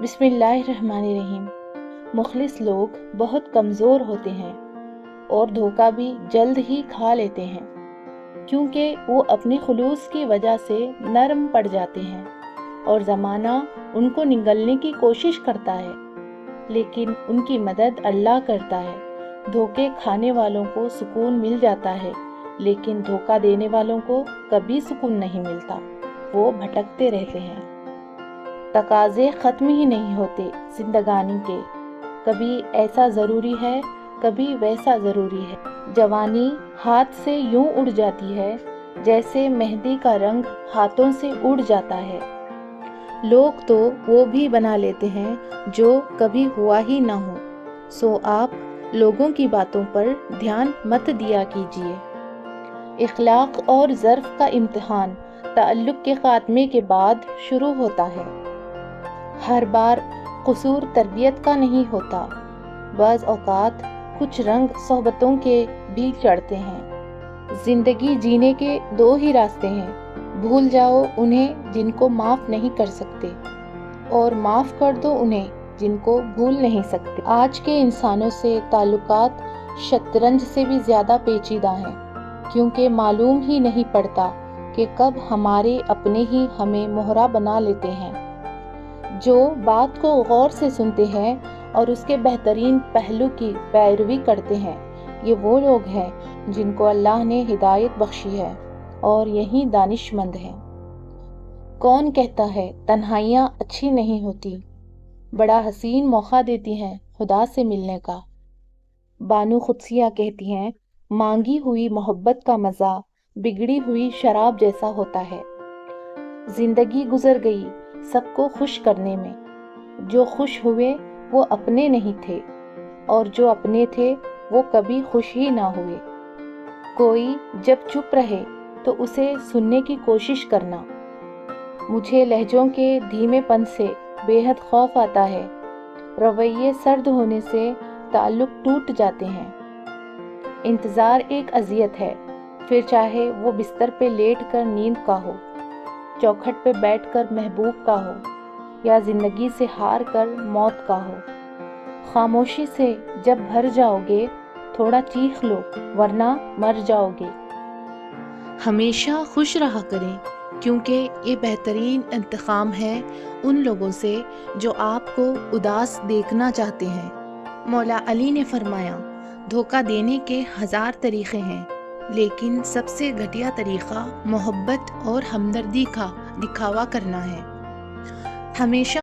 बिस्मिल्लाहिर्रहमानिर्रहीम। मुखलिस लोग बहुत कमज़ोर होते हैं और धोखा भी जल्द ही खा लेते हैं, क्योंकि वो अपने खुलूस की वजह से नरम पड़ जाते हैं और ज़माना उनको निगलने की कोशिश करता है, लेकिन उनकी मदद अल्लाह करता है। धोखे खाने वालों को सुकून मिल जाता है, लेकिन धोखा देने वालों को कभी सुकून नहीं मिलता, वो भटकते रहते हैं। तकाज़े ख़त्म ही नहीं होते जिंदगानी के, कभी ऐसा ज़रूरी है, कभी वैसा ज़रूरी है। जवानी हाथ से यूं उड़ जाती है जैसे मेहंदी का रंग हाथों से उड़ जाता है। लोग तो वो भी बना लेते हैं जो कभी हुआ ही ना हो। सो आप लोगों की बातों पर ध्यान मत दिया कीजिए। इखलाक और ज़र्फ़ का इम्तिहान ताल्लुक़ के ख़ात्मे के बाद शुरू होता है। हर बार कसूर तरबियत का नहीं होता, बाज़ औक़ात कुछ रंग सोहबतों के भी चढ़ते हैं। ज़िंदगी जीने के दो ही रास्ते हैं, भूल जाओ उन्हें जिनको माफ़ नहीं कर सकते, और माफ़ कर दो उन्हें जिनको भूल नहीं सकते। आज के इंसानों से ताल्लुकात शतरंज से भी ज़्यादा पेचीदा हैं, क्योंकि मालूम ही नहीं पड़ता कि कब हमारे अपने ही हमें मोहरा बना लेते हैं। जो बात को गौर से सुनते हैं और उसके बेहतरीन पहलू की पैरवी करते हैं, ये वो लोग हैं जिनको अल्लाह ने हिदायत बख्शी है और यही दानिशमंद हैं। कौन कहता है तन्हाइयाँ अच्छी नहीं होती, बड़ा हसीन मौका देती हैं खुदा से मिलने का। बानू खुदसिया कहती हैं, मांगी हुई मोहब्बत का मज़ा बिगड़ी हुई शराब जैसा होता है। जिंदगी गुजर गई सबको खुश करने में, जो खुश हुए वो अपने नहीं थे और जो अपने थे वो कभी खुश ही ना हुए। कोई जब चुप रहे तो उसे सुनने की कोशिश करना। मुझे लहजों के धीमेपन से बेहद खौफ आता है, रवैये सर्द होने से ताल्लुक टूट जाते हैं। इंतज़ार एक अजियत है, फिर चाहे वो बिस्तर पे लेट कर नींद का हो, चौखट पे बैठकर महबूब का हो, या ज़िंदगी से हार कर मौत का हो। खामोशी से जब भर जाओगे थोड़ा चीख लो, वरना मर जाओगे। हमेशा खुश रहा करें, क्योंकि ये बेहतरीन इंतकाम है उन लोगों से जो आपको उदास देखना चाहते हैं। मौला अली ने फरमाया, धोखा देने के 1000 तरीक़े हैं, लेकिन सबसे घटिया तरीक़ा मोहब्बत और हमदर्दी का दिखावा करना है। हमेशा